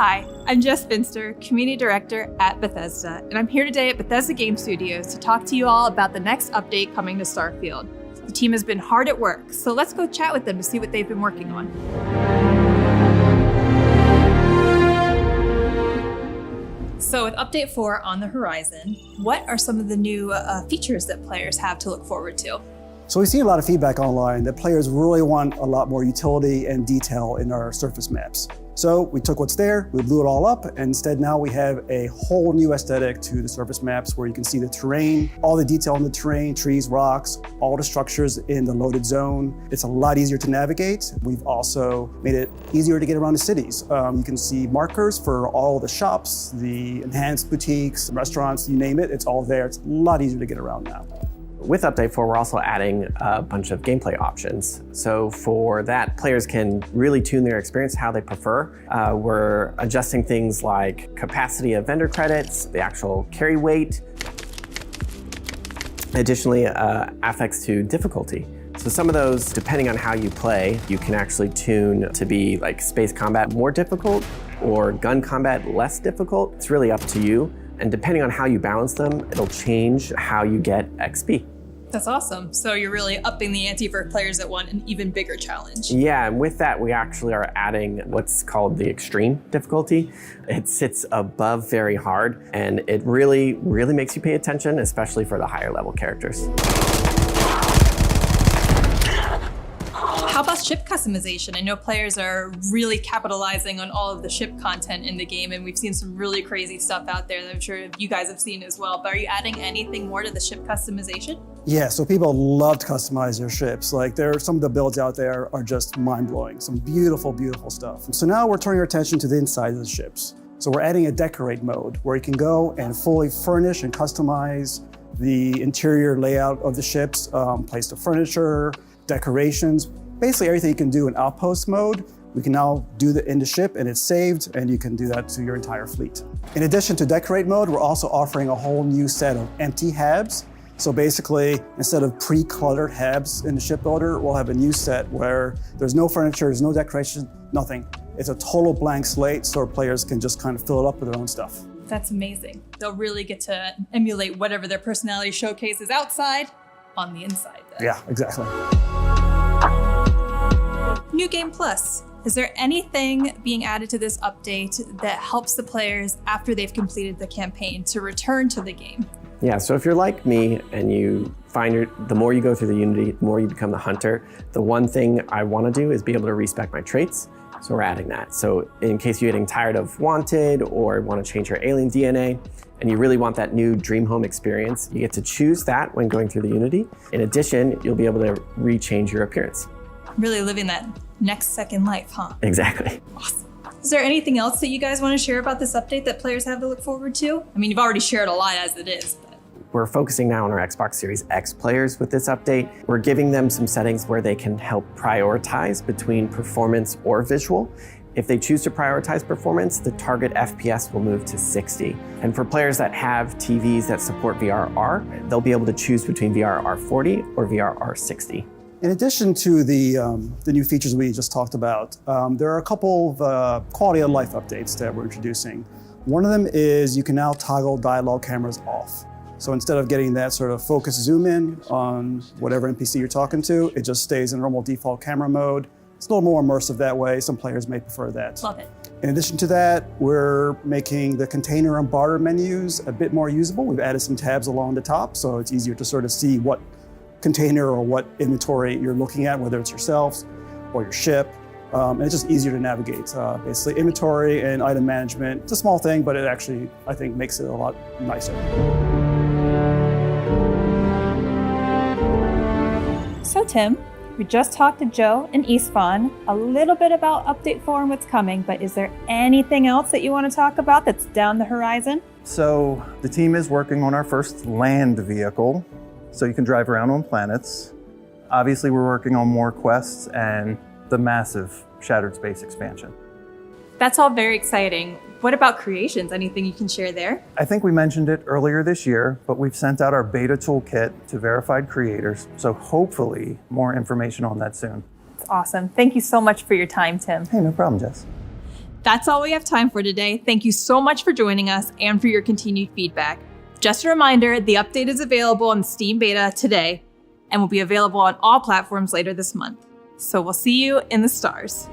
Hi, I'm Jess Finster, Community Director at Bethesda, and I'm here today at Bethesda Game Studios to talk to you all about the next update coming to Starfield. The team has been hard at work, so let's go chat with them to see what they've been working on. So with Update 4 on the horizon, what are some of the new features that players have to look forward to? So we see a lot of feedback online that players really want a lot more utility and detail in our surface maps. So we took what's there, we blew it all up, and instead now we have a whole new aesthetic to the surface maps where you can see the terrain, all the detail in the terrain, trees, rocks, all the structures in the loaded zone. It's a lot easier to navigate. We've also made it easier to get around the cities. You can see markers for all the shops, the enhanced boutiques, restaurants, you name it, it's all there. It's a lot easier to get around now. With Update 4, we're also adding a bunch of gameplay options. So for that, players can really tune their experience how they prefer. We're adjusting things like capacity of vendor credits, the actual carry weight. Additionally, affects to difficulty. So some of those, depending on how you play, you can actually tune to be like space combat more difficult or gun combat less difficult. It's really up to you. And depending on how you balance them, it'll change how you get XP. That's awesome. So you're really upping the ante for players that want an even bigger challenge. Yeah, and with that, we actually are adding what's called the extreme difficulty. It sits above very hard, and it really makes you pay attention, especially for the higher level characters. How about ship customization? I know players are really capitalizing on all of the ship content in the game, and we've seen some really crazy stuff out there that I'm sure you guys have seen as well. But are you adding anything more to the ship customization? Yeah, so people love to customize their ships. Like some of the builds out there are just mind-blowing. Some beautiful, beautiful stuff. So now we're turning our attention to the inside of the ships. So we're adding a decorate mode where you can go and fully furnish and customize the interior layout of the ships, place the furniture, decorations, basically everything you can do in outpost mode, we can now do that in the ship and it's saved, and you can do that to your entire fleet. In addition to decorate mode, we're also offering a whole new set of empty habs. So basically, instead of pre-cluttered habs in the ship builder, we'll have a new set where there's no furniture, there's no decoration, nothing. It's a total blank slate, so players can just kind of fill it up with their own stuff. That's amazing. They'll really get to emulate whatever their personality showcase is outside on the inside then. Yeah, exactly. New Game Plus. Is there anything being added to this update that helps the players after they've completed the campaign to return to the game? Yeah, so if you're like me and you find the more you go through the Unity, the more you become the hunter, the one thing I want to do is be able to respec my traits. So we're adding that. So in case you're getting tired of Wanted or want to change your alien DNA, and you really want that new dream home experience, you get to choose that when going through the Unity. In addition, you'll be able to rechange your appearance. Really living that next second life, huh? Exactly. Awesome. Is there anything else that you guys want to share about this update that players have to look forward to? I mean, you've already shared a lot as it is, but. We're focusing now on our Xbox Series X players with this update. We're giving them some settings where they can help prioritize between performance or visual. If they choose to prioritize performance, the target FPS will move to 60. And for players that have TVs that support VRR, they'll be able to choose between VRR 40 or VRR 60. In addition to the new features we just talked about, there are a couple of quality of life updates that we're introducing. One of them is you can now toggle dialogue cameras off. So instead of getting that sort of focus zoom in on whatever NPC you're talking to, it just stays in normal default camera mode. It's a little more immersive that way. Some players may prefer that. Love it. In addition to that, we're making the container and barter menus a bit more usable. We've added some tabs along the top, so it's easier to sort of see what container or what inventory you're looking at, whether it's yourselves or your ship. And it's just easier to navigate. Basically, inventory and item management, it's a small thing, but it actually, I think, makes it a lot nicer. So Tim, we just talked to Joe and Istvan a little bit about Update 4 and what's coming, but is there anything else that you want to talk about that's down the horizon? So the team is working on our first land vehicle, so you can drive around on planets. Obviously, we're working on more quests and the massive Shattered Space expansion. That's all very exciting. What about creations? Anything you can share there? I think we mentioned it earlier this year, but we've sent out our beta toolkit to verified creators, so hopefully more information on that soon. That's awesome. Thank you so much for your time, Tim. Hey, no problem, Jess. That's all we have time for today. Thank you so much for joining us and for your continued feedback. Just a reminder, the update is available on Steam Beta today and will be available on all platforms later this month. So we'll see you in the stars.